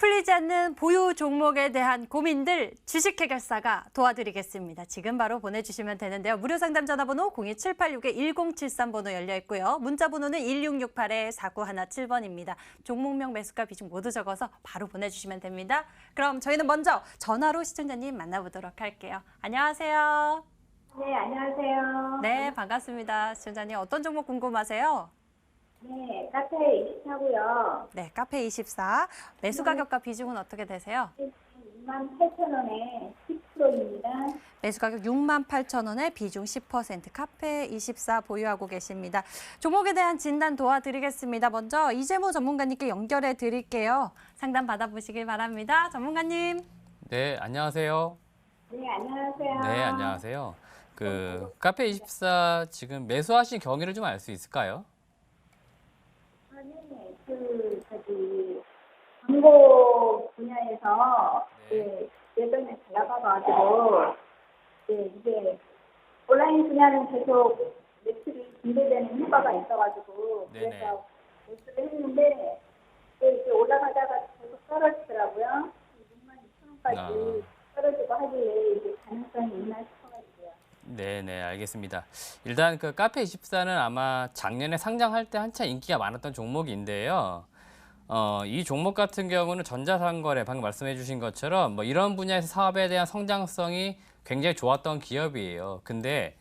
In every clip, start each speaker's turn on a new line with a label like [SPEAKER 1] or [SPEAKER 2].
[SPEAKER 1] 풀리지 않는 보유 종목에 대한 고민들 주식 해결사가 도와드리겠습니다. 지금 바로 보내주시면 되는데요. 무료 상담 전화번호 02786-1073번호 열려 있고요. 문자 번호는 1668-4917번입니다. 종목명, 매수가, 비중 모두 적어서 바로 보내주시면 됩니다. 그럼 저희는 먼저 전화로 시청자님 만나보도록 할게요. 안녕하세요.
[SPEAKER 2] 네, 안녕하세요.
[SPEAKER 1] 네, 반갑습니다. 시청자님 어떤 종목 궁금하세요?
[SPEAKER 2] 네, 카페 24고요.
[SPEAKER 1] 네, 카페24. 매수 가격과 비중은 어떻게 되세요?
[SPEAKER 2] 28,000원에 10%입니다.
[SPEAKER 1] 매수 가격 68,000원에 비중 10%, 카페24 보유하고 계십니다. 종목에 대한 진단 도와드리겠습니다. 먼저 이재모 전문가님께 연결해 드릴게요. 상담 받아보시길 바랍니다. 전문가님.
[SPEAKER 3] 네, 안녕하세요.
[SPEAKER 2] 네, 안녕하세요.
[SPEAKER 3] 네, 안녕하세요. 카페24 지금 매수하신 경위를 좀 알 수 있을까요?
[SPEAKER 2] 광고 분야에서 예전에 잘 나가가지고 이제 온라인 분야는 계속 매출이 증대되는 효과가 있어가지고
[SPEAKER 3] 네네.
[SPEAKER 2] 그래서 매수를 했는데 이제 올라가다가 계속 떨어지더라고요. 62,000원까지 떨어지고 하길래 이제 가능성이 있나 싶어가지고요.
[SPEAKER 3] 네네, 알겠습니다. 일단 카페24는 아마 작년에 상장할 때 한참 인기가 많았던 종목인데요. 이 종목 같은 경우는 전자상거래, 방금 말씀해 주신 것처럼 뭐 이런 분야에서 사업에 대한 성장성이 굉장히 좋았던 기업이에요. 근데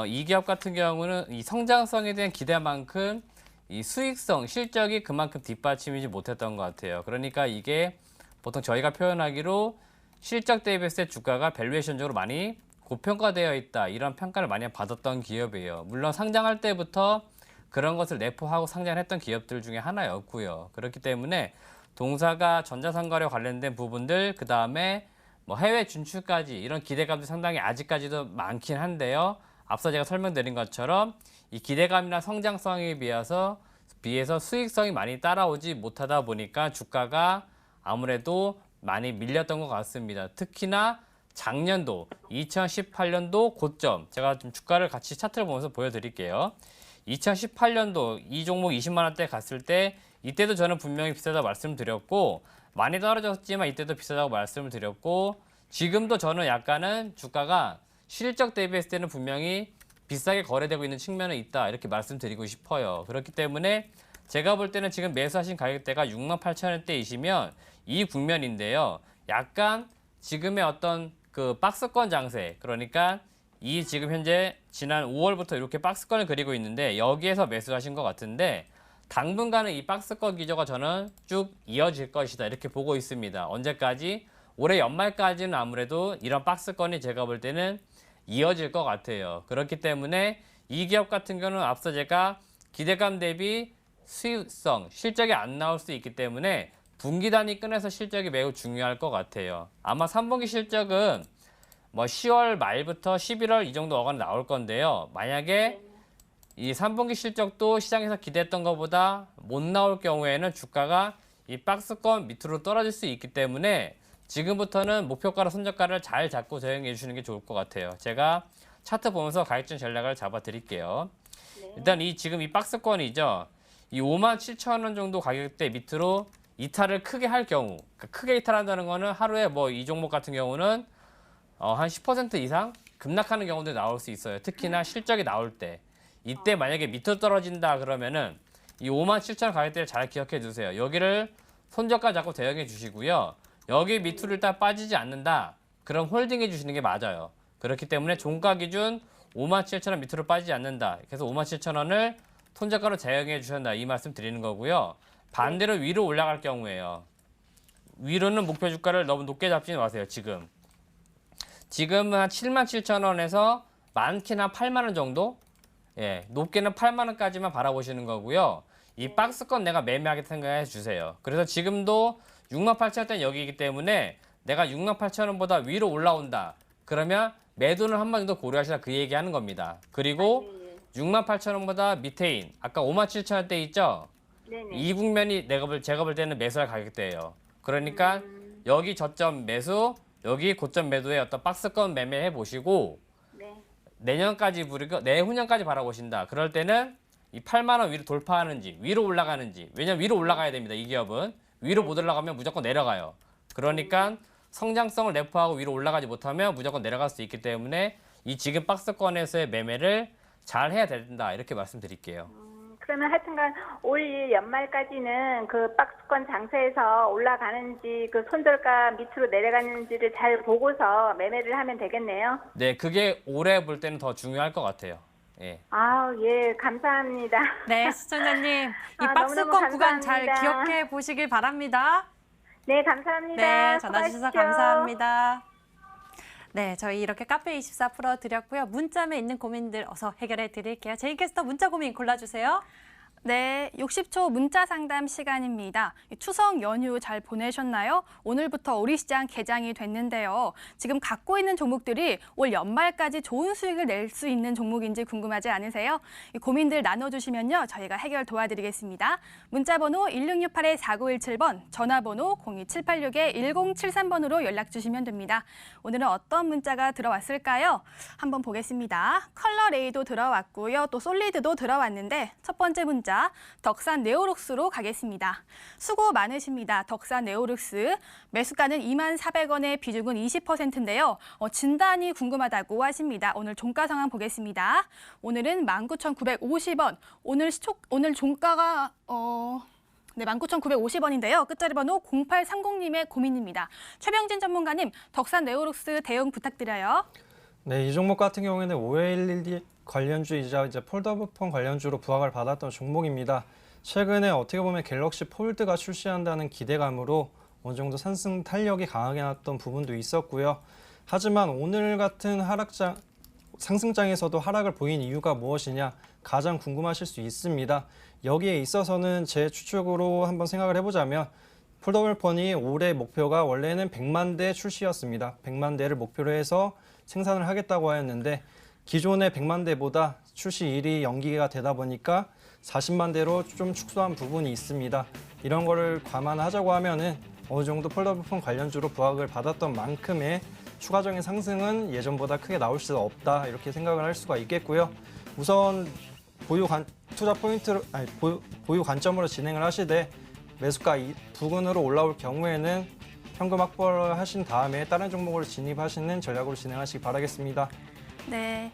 [SPEAKER 3] 이 기업 같은 경우는 이 성장성에 대한 기대만큼 이 수익성, 실적이 그만큼 뒷받침이지 못했던 것 같아요. 그러니까 이게 보통 저희가 표현하기로 실적 대비했을 때 주가가 밸류에이션적으로 많이 고평가되어 있다, 이런 평가를 많이 받았던 기업이에요. 물론 상장할 때부터 그런 것을 내포하고 상장했던 기업들 중에 하나였고요. 그렇기 때문에 동사가 전자상거래 관련된 부분들, 그 다음에 뭐 해외 진출까지 이런 기대감도 상당히 아직까지도 많긴 한데요. 앞서 제가 설명드린 것처럼 이 기대감이나 성장성에 비해서 수익성이 많이 따라오지 못하다 보니까 주가가 아무래도 많이 밀렸던 것 같습니다. 특히나 작년도 2018년도 고점, 제가 좀 주가를 같이 차트를 보면서 보여드릴게요. 2018년도 이 종목 20만 원대 갔을 때 이때도 저는 분명히 비싸다고 말씀드렸고 많이 떨어졌지만 이때도 비싸다고 말씀을 드렸고 지금도 저는 약간은 주가가 실적 대비했을 때는 분명히 비싸게 거래되고 있는 측면은 있다, 이렇게 말씀드리고 싶어요. 그렇기 때문에 제가 볼 때는 지금 매수하신 가격대가 68,000원대이시면 이 국면인데요. 약간 지금의 어떤 박스권 장세, 그러니까 이 지금 현재 지난 5월부터 이렇게 박스권을 그리고 있는데 여기에서 매수하신 것 같은데 당분간은 이 박스권 기조가 저는 쭉 이어질 것이다, 이렇게 보고 있습니다. 언제까지? 올해 연말까지는 아무래도 이런 박스권이 제가 볼 때는 이어질 것 같아요. 그렇기 때문에 이 기업 같은 경우는 앞서 제가 기대감 대비 수익성, 실적이 안 나올 수 있기 때문에 분기 단위 끈에서 실적이 매우 중요할 것 같아요. 아마 3분기 실적은 뭐 10월 말부터 11월 이 정도 어간이 나올 건데요. 만약에 이 3분기 실적도 시장에서 기대했던 것보다 못 나올 경우에는 주가가 이 박스권 밑으로 떨어질 수 있기 때문에 지금부터는 목표가로 손절가를 잘 잡고 대응해 주시는 게 좋을 것 같아요. 제가 차트 보면서 가격전 전략을 잡아 드릴게요. 일단 지금 이 박스권이죠. 이 57,000원 정도 가격대 밑으로 이탈을 크게 할 경우, 크게 이탈한다는 거는 하루에 뭐 이 종목 같은 경우는 한 10% 이상 급락하는 경우도 나올 수 있어요. 특히나 실적이 나올 때. 이때 만약에 밑으로 떨어진다 그러면은 이 57,000원 가격대를 잘 기억해 두세요. 여기를 손절가 잡고 대응해 주시고요. 여기 밑으로 일단 빠지지 않는다, 그럼 홀딩해 주시는 게 맞아요. 그렇기 때문에 종가 기준 57,000원 밑으로 빠지지 않는다, 그래서 57,000원을 손절가로 대응해 주셨다, 이 말씀 드리는 거고요. 반대로 위로 올라갈 경우에요. 위로는 목표 주가를 너무 높게 잡지 마세요. 지금은 한 77,000원에서 많게는 한 8만 원 정도? 예, 높게는 8만 원까지만 바라보시는 거고요. 이 박스권 내가 매매하게 생각해 주세요. 그래서 지금도 68,000원대 여기이기 때문에 내가 68,000원보다 위로 올라온다, 그러면 매도는 한 번 정도 고려하시라, 그 얘기하는 겁니다. 그리고 68,000원보다 밑에인 아까 57,000원대 있죠?
[SPEAKER 2] 네네.
[SPEAKER 3] 이 국면이 제가 볼 때는 매수할 가격대예요. 그러니까 여기 저점 매수, 여기 고점 매도의 어떤 박스권 매매해 보시고
[SPEAKER 2] 네.
[SPEAKER 3] 내년까지 내후년까지 바라보신다. 그럴 때는 이 8만 원 위로 돌파하는지 위로 올라가는지, 왜냐면 위로 올라가야 됩니다. 이 기업은 위로 못 올라가면 무조건 내려가요. 그러니까 성장성을 내포하고 위로 올라가지 못하면 무조건 내려갈 수 있기 때문에 이 지금 박스권에서의 매매를 잘 해야 된다 이렇게 말씀드릴게요.
[SPEAKER 2] 그러면 하여튼간 올 연말까지는 그 박스권 장세에서 올라가는지 그 손절가 밑으로 내려가는지를 잘 보고서 매매를 하면 되겠네요.
[SPEAKER 3] 네, 그게 올해 볼 때는 더 중요할 것 같아요. 예.
[SPEAKER 2] 아, 예, 감사합니다.
[SPEAKER 1] 네, 시청자님. 이
[SPEAKER 2] 아,
[SPEAKER 1] 박스권
[SPEAKER 2] 너무너무
[SPEAKER 1] 구간 잘
[SPEAKER 2] 감사합니다.
[SPEAKER 1] 기억해 보시길 바랍니다.
[SPEAKER 2] 네, 감사합니다.
[SPEAKER 1] 네, 전화 주셔서
[SPEAKER 2] 수고하십시오.
[SPEAKER 1] 감사합니다. 네, 저희 이렇게 카페24 풀어드렸고요. 문자에 있는 고민들 어서 해결해 드릴게요. 제이캐스터 문자 고민 골라주세요.
[SPEAKER 4] 네, 60초 문자 상담 시간입니다. 추석 연휴 잘 보내셨나요? 오늘부터 우리시장 개장이 됐는데요. 지금 갖고 있는 종목들이 올 연말까지 좋은 수익을 낼 수 있는 종목인지 궁금하지 않으세요? 이 고민들 나눠주시면요, 저희가 해결 도와드리겠습니다. 문자번호 1668-4917번, 전화번호 02786-1073번으로 연락 주시면 됩니다. 오늘은 어떤 문자가 들어왔을까요? 한번 보겠습니다. 컬러 레이도 들어왔고요, 또 솔리드도 들어왔는데 첫 번째 문자. 덕산 네오룩스로 가겠습니다. 수고 많으십니다. 덕산 네오룩스. 매수가는 24,400원에 비중은 20%인데요. 진단이 궁금하다고 하십니다. 오늘 종가 상황 보겠습니다. 오늘은 19,950원. 오늘 종가가 네, 19,950원인데요. 끝자리 번호 0830님의 고민입니다. 최병진 전문가님, 덕산 네오룩스 대응 부탁드려요.
[SPEAKER 5] 네, 이 종목 같은 경우에는 OLED 관련주이자 이제 폴더블폰 관련주로 부각을 받았던 종목입니다. 최근에 어떻게 보면 갤럭시 폴드가 출시한다는 기대감으로 어느 정도 상승 탄력이 강하게 났던 부분도 있었고요. 하지만 오늘 같은 상승장에서도 하락을 보인 이유가 무엇이냐 가장 궁금하실 수 있습니다. 여기에 있어서는 제 추측으로 한번 생각을 해보자면 폴더블폰이 올해 목표가 원래는 100만 대 출시였습니다. 100만 대를 목표로 해서 생산을 하겠다고 하였는데 기존의 100만 대보다 출시일이 연기가 되다 보니까 40만 대로 좀 축소한 부분이 있습니다. 이런 거를 감안하자고 하면은 어느 정도 폴더블폰 관련주로 부각을 받았던 만큼의 추가적인 상승은 예전보다 크게 나올 수 없다 이렇게 생각을 할 수가 있겠고요. 우선 투자 포인트로 보유 관점으로 진행을 하시되 매수가 부근으로 올라올 경우에는 현금 확보를 하신 다음에 다른 종목으로 진입하시는 전략으로 진행하시기 바라겠습니다.
[SPEAKER 4] 네,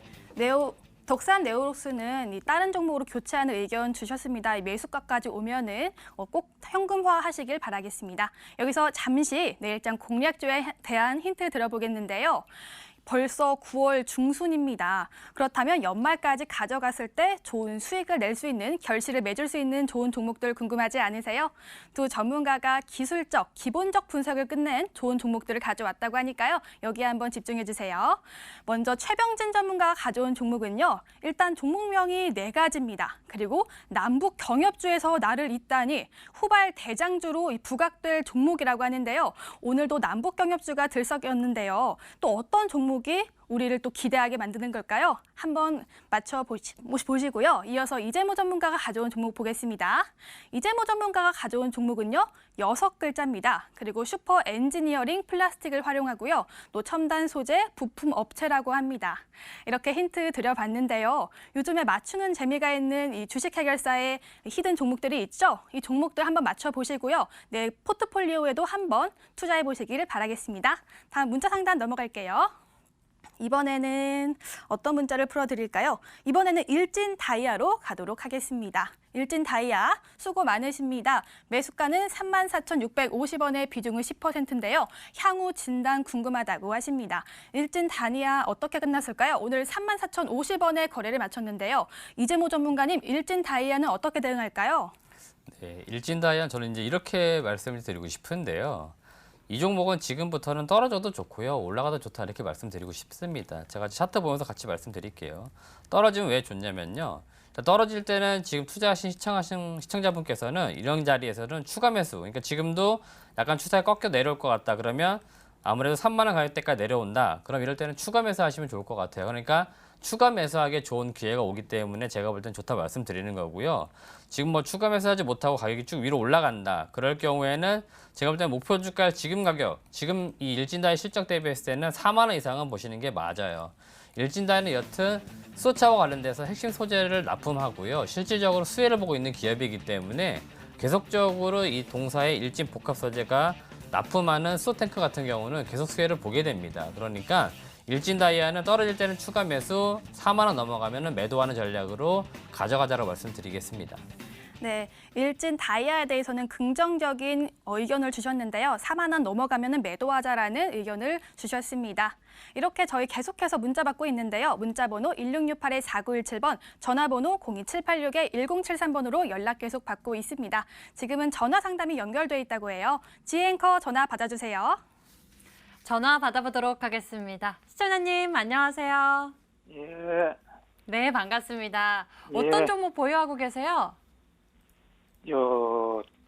[SPEAKER 4] 덕산 네오룩스는 이 다른 종목으로 교체하는 의견 주셨습니다. 이 매수가까지 오면은 꼭 현금화 하시길 바라겠습니다. 여기서 잠시 내일장 공략주에 대한 힌트 들어보겠는데요. 벌써 9월 중순입니다. 그렇다면 연말까지 가져갔을 때 좋은 수익을 낼 수 있는, 결실을 맺을 수 있는 좋은 종목들 궁금하지 않으세요? 두 전문가가 기술적, 기본적 분석을 끝낸 좋은 종목들을 가져왔다고 하니까요. 여기에 한번 집중해 주세요. 먼저 최병진 전문가가 가져온 종목은요. 일단 종목명이 4가지입니다. 그리고 남북 경협주에서 나를 잇다니 후발 대장주로 부각될 종목이라고 하는데요. 오늘도 남북 경협주가 들썩였는데요. 또 어떤 종목이 우리를 또 기대하게 만드는 걸까요? 한번 보시고요. 이어서 이재모 전문가가 가져온 종목 보겠습니다. 이재모 전문가가 가져온 종목은요. 6글자입니다. 그리고 슈퍼 엔지니어링 플라스틱을 활용하고요. 또 첨단 소재 부품 업체라고 합니다. 이렇게 힌트 드려봤는데요. 요즘에 맞추는 재미가 있는 이 주식 해결사의 히든 종목들이 있죠. 이 종목들 한번 맞춰보시고요. 내 포트폴리오에도 한번 투자해 보시기를 바라겠습니다. 다음 문자 상담 넘어갈게요. 이번에는 어떤 문자를 풀어드릴까요? 이번에는 일진 다이아로 가도록 하겠습니다. 일진 다이아 수고 많으십니다. 매수가는 34,650원에 비중은 10%인데요. 향후 진단 궁금하다고 하십니다. 일진 다이아 어떻게 끝났을까요? 오늘 34,050원에 거래를 마쳤는데요. 이재모 전문가님, 일진 다이아는 어떻게 대응할까요?
[SPEAKER 3] 네, 일진다이아는 저는 이제 이렇게 말씀을 드리고 싶은데요. 이 종목은 지금부터는 떨어져도 좋고요. 올라가도 좋다 이렇게 말씀드리고 싶습니다. 제가 차트 보면서 같이 말씀드릴게요. 떨어지면 왜 좋냐면요. 떨어질 때는 지금 투자하신 시청자분께서는 이런 자리에서는 추가 매수. 그러니까 지금도 약간 추세가 꺾여 내려올 것 같다. 그러면 아무래도 3만 원 가격대까지 내려온다. 그럼 이럴 때는 추가 매수하시면 좋을 것 같아요. 그러니까 추가 매수하기에 좋은 기회가 오기 때문에 제가 볼 땐 좋다 말씀드리는 거고요. 지금 뭐 추가 매수하지 못하고 가격이 쭉 위로 올라간다. 그럴 경우에는 제가 볼 땐 목표 주가 지금 가격, 지금 이 일진다이 실적 대비했을 때는 4만 원 이상은 보시는 게 맞아요. 일진다이는 여튼 수소차와 관련돼서 핵심 소재를 납품하고요. 실질적으로 수혜를 보고 있는 기업이기 때문에 계속적으로 이 동사의 일진 복합 소재가 납품하는 수소탱크 같은 경우는 계속 수혜를 보게 됩니다. 그러니까 일진 다이아는 떨어질 때는 추가 매수, 4만 원 넘어가면 매도하는 전략으로 가져가자라고 말씀드리겠습니다.
[SPEAKER 4] 네, 일진 다이아에 대해서는 긍정적인 의견을 주셨는데요. 4만 원 넘어가면 매도하자라는 의견을 주셨습니다. 이렇게 저희 계속해서 문자 받고 있는데요. 문자번호 1668-4917번, 전화번호 02786-1073번으로 연락 계속 받고 있습니다. 지금은 전화 상담이 연결돼 있다고 해요. 지앵커 전화 받아주세요.
[SPEAKER 1] 전화 받아보도록 하겠습니다. 시청자님 안녕하세요.
[SPEAKER 6] 예,
[SPEAKER 1] 네, 반갑습니다.
[SPEAKER 6] 예.
[SPEAKER 1] 어떤 종목 보유하고 계세요?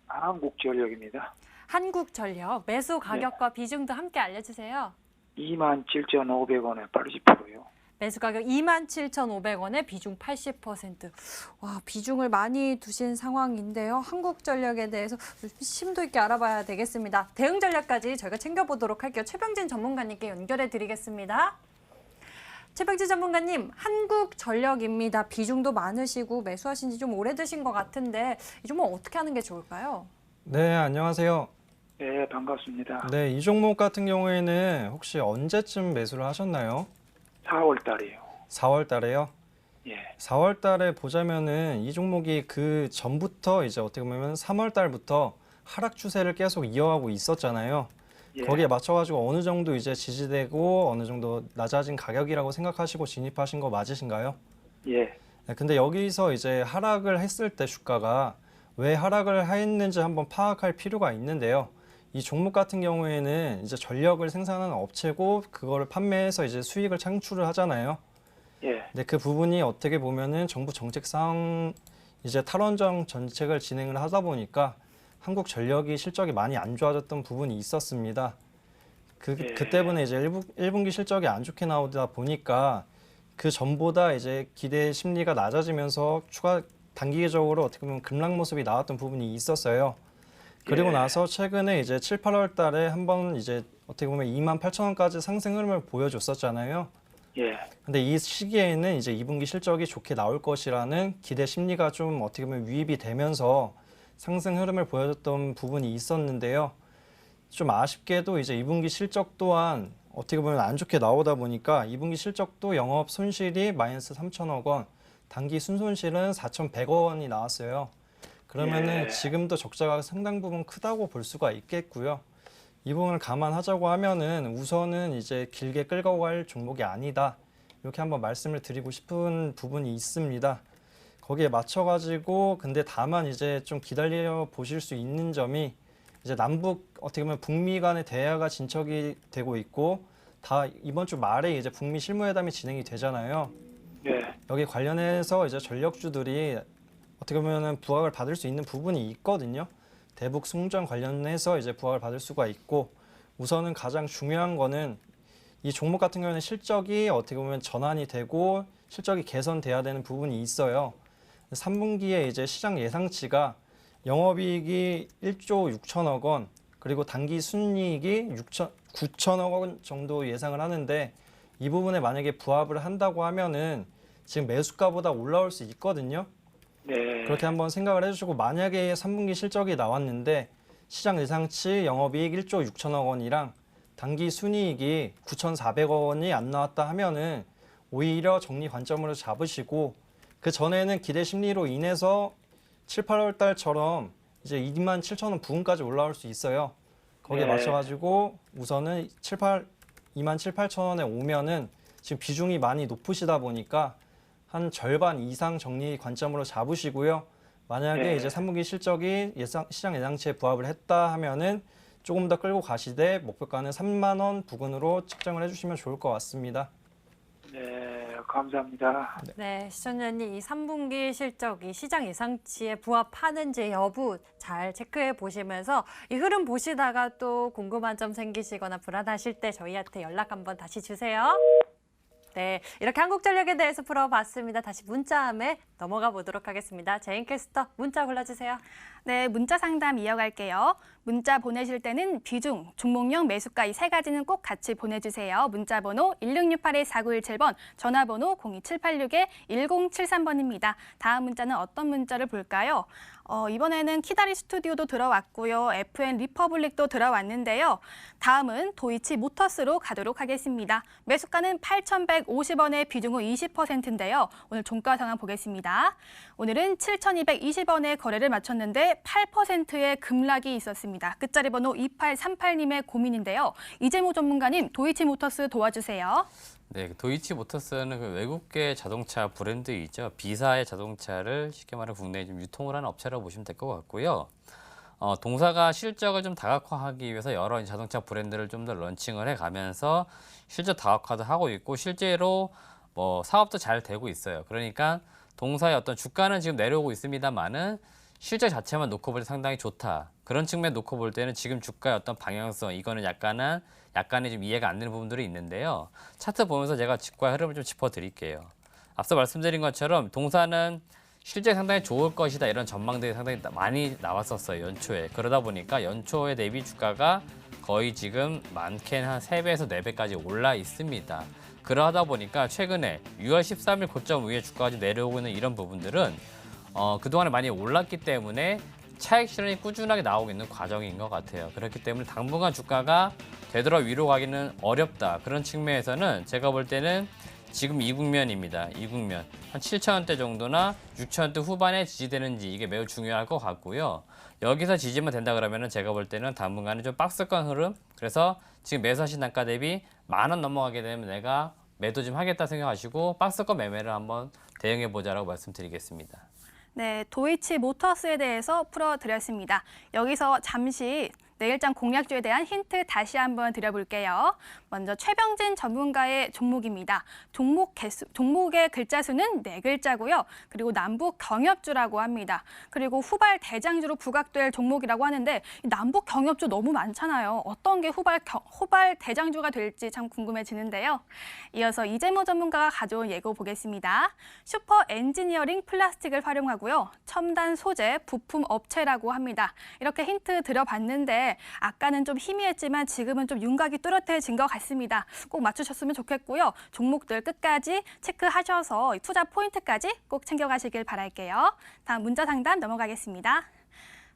[SPEAKER 6] 한국전력입니다.
[SPEAKER 1] 한국전력 매수 가격과 비중도 함께 알려주세요.
[SPEAKER 6] 27,500원에 80%요.
[SPEAKER 1] 매수 가격 27,500원에 비중 80%. 와, 비중을 많이 두신 상황인데요. 한국전력에 대해서 심도 있게 알아봐야 되겠습니다. 대응 전략까지 저희가 챙겨보도록 할게요. 최병진 전문가님께 연결해 드리겠습니다. 최병진 전문가님, 한국전력입니다. 비중도 많으시고 매수하신 지 좀 오래되신 것 같은데 이 종목 어떻게 하는 게 좋을까요?
[SPEAKER 5] 네, 안녕하세요.
[SPEAKER 6] 네, 반갑습니다.
[SPEAKER 5] 네, 이 종목 같은 경우에는 혹시 언제쯤 매수를 하셨나요?
[SPEAKER 6] 4월 달이에요.
[SPEAKER 5] 4월 달에요?
[SPEAKER 6] 예,
[SPEAKER 5] 4월 달에 보자면은 이 종목이 그 전부터 이제 어떻게 보면 3월 달부터 하락 추세를 계속 이어가고 있었잖아요.
[SPEAKER 6] 예,
[SPEAKER 5] 거기에 맞춰가지고 어느 정도 이제 지지되고 어느 정도 낮아진 가격이라고 생각하시고 진입하신 거 맞으신가요?
[SPEAKER 6] 예,
[SPEAKER 5] 네, 근데 여기서 이제 하락을 했을 때 주가가 왜 하락을 했는지 한번 파악할 필요가 있는데요. 이 종목 같은 경우에는 이제 전력을 생산하는 업체고 그거를 판매해서 이제 수익을 창출을 하잖아요.
[SPEAKER 6] 예,
[SPEAKER 5] 근데 그 부분이 어떻게 보면은 정부 정책상 이제 탈원전 정책을 진행을 하다 보니까 한국전력이 실적이 많이 안 좋아졌던 부분이 있었습니다. 그 때문에 이제 1분기 실적이 안 좋게 나오다 보니까 그 전보다 이제 기대 심리가 낮아지면서 추가 단기적으로 어떻게 보면 급락 모습이 나왔던 부분이 있었어요. 그리고
[SPEAKER 6] 예.
[SPEAKER 5] 나서 최근에 이제 7, 8월 달에 한번 이제 어떻게 보면 28,000원까지 상승 흐름을 보여줬었잖아요.
[SPEAKER 6] 예,
[SPEAKER 5] 근데 이 시기에는 이제 2분기 실적이 좋게 나올 것이라는 기대 심리가 좀 어떻게 보면 유입이 되면서 상승 흐름을 보여줬던 부분이 있었는데요. 좀 아쉽게도 이제 2분기 실적 또한 어떻게 보면 안 좋게 나오다 보니까 2분기 실적도 영업 손실이 마이너스 3천억 원, 단기 순손실은 4,100원이 나왔어요. 그러면은
[SPEAKER 6] 예.
[SPEAKER 5] 지금도 적자가 상당 부분 크다고 볼 수가 있겠고요. 이 부분을 감안하자고 하면은 우선은 이제 길게 끌고 갈 종목이 아니다. 이렇게 한번 말씀을 드리고 싶은 부분이 있습니다. 거기에 맞춰가지고 근데 다만 이제 좀 기다려 보실 수 있는 점이 이제 남북 어떻게 보면 북미 간의 대화가 진척이 되고 있고 다 이번 주 말에 이제 북미 실무회담이 진행이 되잖아요.
[SPEAKER 6] 예,
[SPEAKER 5] 여기 관련해서 이제 전력주들이 어떻게 보면은 부각을 받을 수 있는 부분이 있거든요. 대북 송전 관련해서 이제 부각을 받을 수가 있고 우선은 가장 중요한 거는 이 종목 같은 경우는 실적이 어떻게 보면 전환이 되고 실적이 개선돼야 되는 부분이 있어요. 3분기에 이제 시장 예상치가 영업이익이 1조 6천억 원 그리고 단기 순이익이 9천억 원 정도 예상을 하는데 이 부분에 만약에 부합을 한다고 하면은 지금 매수가보다 올라올 수 있거든요.
[SPEAKER 6] 네,
[SPEAKER 5] 그렇게 한번 생각을 해주시고 만약에 3분기 실적이 나왔는데 시장 예상치 영업이익 1조 6천억 원이랑 단기 순이익이 9,400억 원이 안 나왔다 하면은 오히려 정리 관점으로 잡으시고 그 전에는 기대 심리로 인해서 7, 8월 달처럼 이제 27,000원 부근까지 올라올 수 있어요. 거기에
[SPEAKER 6] 네.
[SPEAKER 5] 맞춰가지고 우선은 27,800원에 오면은 지금 비중이 많이 높으시다 보니까 한 절반 이상 정리 관점으로 잡으시고요. 만약에
[SPEAKER 6] 네.
[SPEAKER 5] 이제 3분기 실적이 시장 예상치에 부합을 했다 하면은 조금 더 끌고 가시되 목표가는 3만 원 부근으로 측정을 해주시면 좋을 것 같습니다.
[SPEAKER 6] 네, 감사합니다.
[SPEAKER 1] 네, 시청자님 이 3분기 실적이 시장 예상치에 부합하는지 여부 잘 체크해 보시면서 이 흐름 보시다가 또 궁금한 점 생기시거나 불안하실 때 저희한테 연락 한번 다시 주세요. 네, 이렇게 한국전력에 대해서 풀어봤습니다. 다시 문자함에 넘어가 보도록 하겠습니다. 제인 캐스터 문자 골라주세요.
[SPEAKER 4] 네, 문자 상담 이어갈게요. 문자 보내실 때는 비중, 종목명, 매수가 이 세 가지는 꼭 같이 보내주세요. 문자 번호 1668-4917번, 전화번호 02786-1073번입니다. 다음 문자는 어떤 문자를 볼까요? 이번에는 키다리 스튜디오도 들어왔고요. FN 리퍼블릭도 들어왔는데요. 다음은 도이치 모터스로 가도록 하겠습니다. 매수가는 8,150원에 비중은 20%인데요. 오늘 종가 상황 보겠습니다. 오늘은 7,220원에 거래를 마쳤는데 8%의 급락이 있었습니다. 끝자리 번호 2838님의 고민인데요. 이재모 전문가님, 도이치 모터스 도와주세요.
[SPEAKER 3] 네, 도이치 모터스는 그 외국계 자동차 브랜드이죠. B사의 자동차를 쉽게 말하면 국내에 좀 유통을 하는 업체라고 보시면 될 것 같고요. 동사가 실적을 좀 다각화하기 위해서 여러 자동차 브랜드를 좀 더 런칭을 해가면서 실적 다각화도 하고 있고 실제로 뭐 사업도 잘 되고 있어요. 그러니까 동사의 어떤 주가는 지금 내려오고 있습니다만은 실적 자체만 놓고 볼 때 상당히 좋다. 그런 측면 놓고 볼 때는 지금 주가의 어떤 방향성, 이거는 약간의 좀 이해가 안 되는 부분들이 있는데요. 차트 보면서 제가 주가의 흐름을 좀 짚어드릴게요. 앞서 말씀드린 것처럼 동사는 실적이 상당히 좋을 것이다 이런 전망들이 상당히 많이 나왔었어요. 연초에. 그러다 보니까 연초에 대비 주가가 거의 지금 많게는 한 3배에서 4배까지 올라 있습니다. 그러다 보니까 최근에 6월 13일 고점 위에 주가가 좀 내려오고 있는 이런 부분들은 그동안에 많이 올랐기 때문에 차익 실현이 꾸준하게 나오고 있는 과정인 것 같아요. 그렇기 때문에 당분간 주가가 되돌아 위로 가기는 어렵다. 그런 측면에서는 제가 볼 때는 지금 이 국면입니다. 이 국면. 한 7,000원대 정도나 6,000원대 후반에 지지되는지 이게 매우 중요할 것 같고요. 여기서 지지만 된다 그러면은 제가 볼 때는 당분간은 좀 박스권 흐름. 그래서 지금 매수하신 단가 대비 10,000원 넘어가게 되면 내가 매도 좀 하겠다 생각하시고 박스권 매매를 한번 대응해 보자라고 말씀드리겠습니다.
[SPEAKER 4] 네, 도이치 모터스에 대해서 풀어드렸습니다. 여기서 잠시 내일장 공략주에 대한 힌트 다시 한번 드려볼게요. 먼저 최병진 전문가의 종목입니다. 종목의 글자 수는 4글자고요. 그리고 남북 경협주라고 합니다. 그리고 후발 대장주로 부각될 종목이라고 하는데 남북 경협주 너무 많잖아요. 어떤 게 후발 대장주가 될지 참 궁금해지는데요. 이어서 이재모 전문가가 가져온 예고 보겠습니다. 슈퍼 엔지니어링 플라스틱을 활용하고요. 첨단 소재 부품 업체라고 합니다. 이렇게 힌트 드려봤는데 아까는 좀 희미했지만 지금은 좀 윤곽이 뚜렷해진 것 같습니다. 꼭 맞추셨으면 좋겠고요. 종목들 끝까지 체크하셔서 투자 포인트까지 꼭 챙겨가시길 바랄게요. 다음 문자 상담 넘어가겠습니다.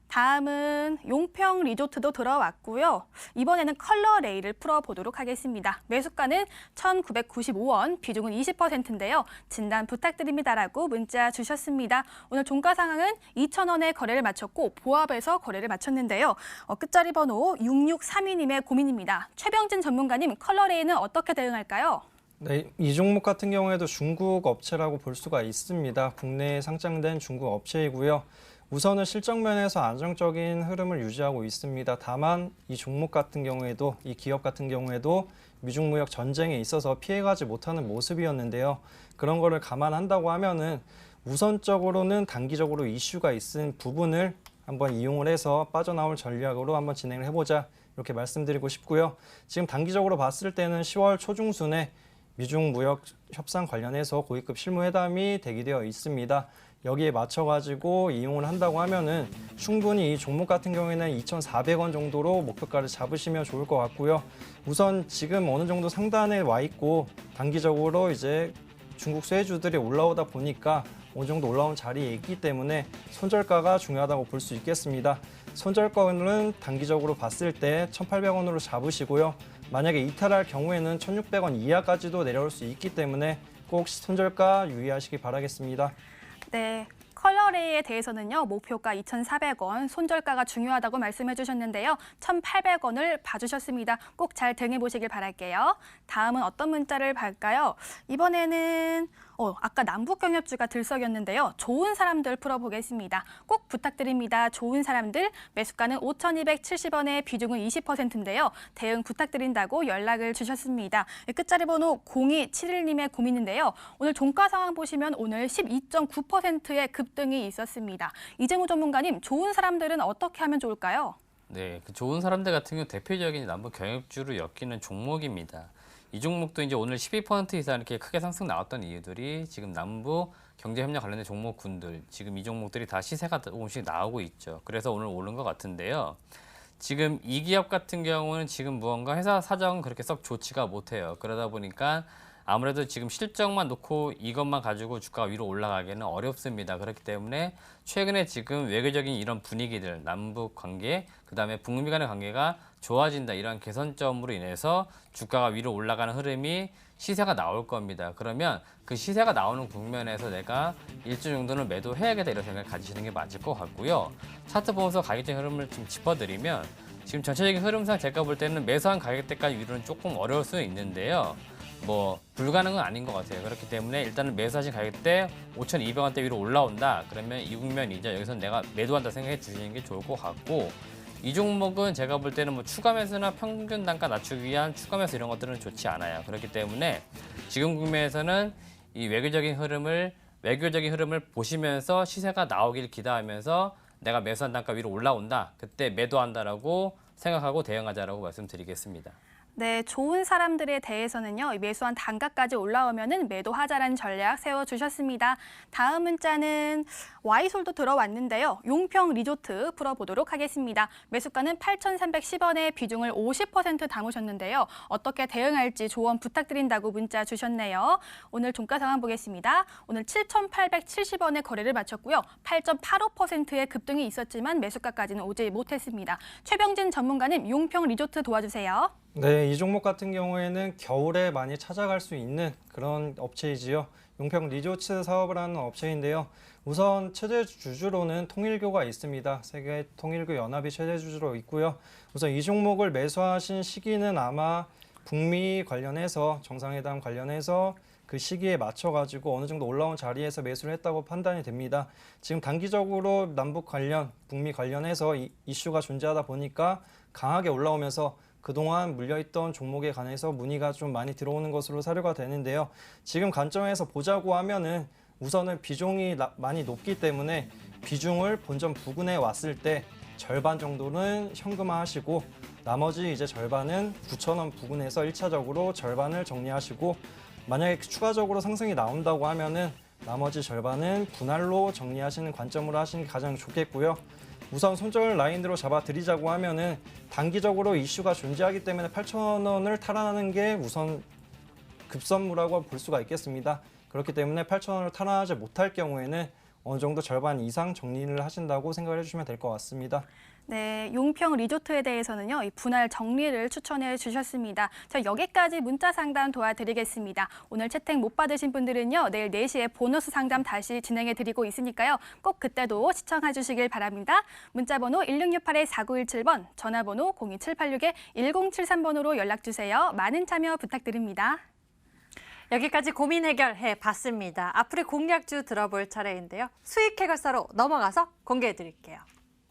[SPEAKER 4] 다음은 용평 리조트도 들어왔고요. 이번에는 컬러 레이를 풀어보도록 하겠습니다. 매수가는 1,995원, 비중은 20%인데요. 진단 부탁드립니다라고 문자 주셨습니다. 오늘 종가 상황은 2,000원에 거래를 마쳤고 보합에서 거래를 마쳤는데요. 끝자리 번호 6632님의 고민입니다. 최병진 전문가님, 컬러 레이는 어떻게 대응할까요?
[SPEAKER 5] 네, 이 종목 같은 경우에도 중국 업체라고 볼 수가 있습니다. 국내에 상장된 중국 업체이고요. 우선은 실적 면에서 안정적인 흐름을 유지하고 있습니다. 다만 이 종목 같은 경우에도 이 기업 같은 경우에도 미중 무역 전쟁에 있어서 피해가지 못하는 모습이었는데요. 그런 거를 감안한다고 하면은 우선적으로는 단기적으로 이슈가 있은 부분을 한번 이용을 해서 빠져나올 전략으로 한번 진행을 해보자 이렇게 말씀드리고 싶고요. 지금 단기적으로 봤을 때는 10월 초중순에 미중 무역 협상 관련해서 고위급 실무회담이 대기되어 있습니다. 여기에 맞춰가지고 이용을 한다고 하면은 충분히 이 종목 같은 경우에는 2,400원 정도로 목표가를 잡으시면 좋을 것 같고요. 우선 지금 어느 정도 상단에 와 있고 단기적으로 이제 중국 수혜주들이 올라오다 보니까 어느 정도 올라온 자리에 있기 때문에 손절가가 중요하다고 볼 수 있겠습니다. 손절가는 단기적으로 봤을 때 1,800원으로 잡으시고요. 만약에 이탈할 경우에는 1,600원 이하까지도 내려올 수 있기 때문에 꼭 손절가 유의하시기 바라겠습니다.
[SPEAKER 4] 네. 컬러레이에 대해서는요. 목표가 2,400원, 손절가가 중요하다고 말씀해 주셨는데요. 1,800원을 봐주셨습니다. 꼭 잘 대응해 보시길 바랄게요. 다음은 어떤 문자를 볼까요? 이번에는 아까 남북경협주가 들썩였는데요. 좋은 사람들 풀어보겠습니다. 꼭 부탁드립니다. 좋은 사람들, 매수가는 5,270원에 비중은 20%인데요. 대응 부탁드린다고 연락을 주셨습니다. 끝자리 번호 0271님의 고민인데요. 오늘 종가 상황 보시면 오늘 12.9%의 급등이 있었습니다. 이재모 전문가님, 좋은 사람들은 어떻게 하면 좋을까요?
[SPEAKER 3] 네, 그 좋은 사람들 같은 경우 대표적인 남북 경협주로 엮이는 종목입니다. 이 종목도 이제 오늘 12% 이상 이렇게 크게 상승 나왔던 이유들이 지금 남북 경제협력 관련된 종목군들, 지금 이 종목들이 다 시세가 조금씩 나오고 있죠. 그래서 오늘 오른 것 같은데요. 지금 이 기업 같은 경우는 지금 무언가 회사 사정은 그렇게 썩 좋지가 못해요. 그러다 보니까 아무래도 지금 실적만 놓고 이것만 가지고 주가가 위로 올라가기는 어렵습니다. 그렇기 때문에 최근에 지금 외교적인 이런 분위기들, 남북 관계, 그다음에 북미 간의 관계가 좋아진다, 이런 개선점으로 인해서 주가가 위로 올라가는 흐름이 시세가 나올 겁니다. 그러면 그 시세가 나오는 국면에서 내가 일주 정도는 매도해야겠다, 이런 생각을 가지시는 게 맞을 것 같고요. 차트 보면서 가격적인 흐름을 좀 짚어드리면 지금 전체적인 흐름상 제가 볼 때는 매수한 가격대까지 위로는 조금 어려울 수는 있는데요. 뭐 불가능은 아닌 것 같아요. 그렇기 때문에 일단은 매수하신 가격대 5,200원대 위로 올라온다, 그러면 이 국면이죠. 여기서 내가 매도한다 생각해 주시는 게 좋을 것 같고, 이 종목은 제가 볼 때는 뭐 추가 매수나 평균 단가 낮추기 위한 추가 매수 이런 것들은 좋지 않아요. 그렇기 때문에 지금 국면에서는 이 외교적인 흐름을 보시면서 시세가 나오길 기대하면서 내가 매수한 단가 위로 올라온다, 그때 매도한다라고 생각하고 대응하자라고 말씀드리겠습니다.
[SPEAKER 4] 네, 좋은 사람들에 대해서는요, 매수한 단가까지 올라오면은 매도하자라는 전략 세워주셨습니다. 다음 문자는 Y솔도 들어왔는데요. 용평 리조트 풀어보도록 하겠습니다. 매수가는 8,310원에 비중을 50% 담으셨는데요. 어떻게 대응할지 조언 부탁드린다고 문자 주셨네요. 오늘 종가 상황 보겠습니다. 오늘 7,870원에 거래를 마쳤고요. 8.85%의 급등이 있었지만 매수가까지는 오지 못했습니다. 최병진 전문가님, 용평 리조트 도와주세요.
[SPEAKER 5] 네, 이 종목 같은 경우에는 겨울에 많이 찾아갈 수 있는 그런 업체이지요. 용평 리조트 사업을 하는 업체인데요. 우선 최대 주주로는 통일교가 있습니다. 세계 통일교 연합이 최대 주주로 있고요. 우선 이 종목을 매수하신 시기는 아마 북미 관련해서, 정상회담 관련해서 그 시기에 맞춰가지고 어느 정도 올라온 자리에서 매수를 했다고 판단이 됩니다. 지금 단기적으로 남북 관련, 북미 관련해서 이슈가 존재하다 보니까 강하게 올라오면서 그동안 물려있던 종목에 관해서 문의가 좀 많이 들어오는 것으로 사료가 되는데요. 지금 관점에서 보자고 하면은 우선은 비중이 많이 높기 때문에 비중을 본전 부근에 왔을 때 절반 정도는 현금화하시고 나머지 이제 절반은 9,000원 부근에서 1차적으로 절반을 정리하시고, 만약에 추가적으로 상승이 나온다고 하면은 나머지 절반은 분할로 정리하시는 관점으로 하시는 게 가장 좋겠고요. 우선 손절 라인으로 잡아드리자고 하면은 단기적으로 이슈가 존재하기 때문에 8,000원을 탈환하는 게 우선 급선무라고 볼 수가 있겠습니다. 그렇기 때문에 8,000원을 탈환하지 못할 경우에는 어느 정도 절반 이상 정리를 하신다고 생각을 해주시면 될 것 같습니다.
[SPEAKER 4] 네, 용평 리조트에 대해서는요, 이 분할 정리를 추천해 주셨습니다. 저 여기까지 문자 상담 도와드리겠습니다. 오늘 채택 못 받으신 분들은요, 내일 4시에 보너스 상담 다시 진행해 드리고 있으니까요. 꼭 그때도 시청해 주시길 바랍니다. 문자번호 1668-4917번, 전화번호 02786-1073번으로 연락 주세요. 많은 참여 부탁드립니다.
[SPEAKER 1] 여기까지 고민 해결해 봤습니다. 앞으로의 공략주 들어볼 차례인데요. 수익 해결사로 넘어가서 공개해 드릴게요.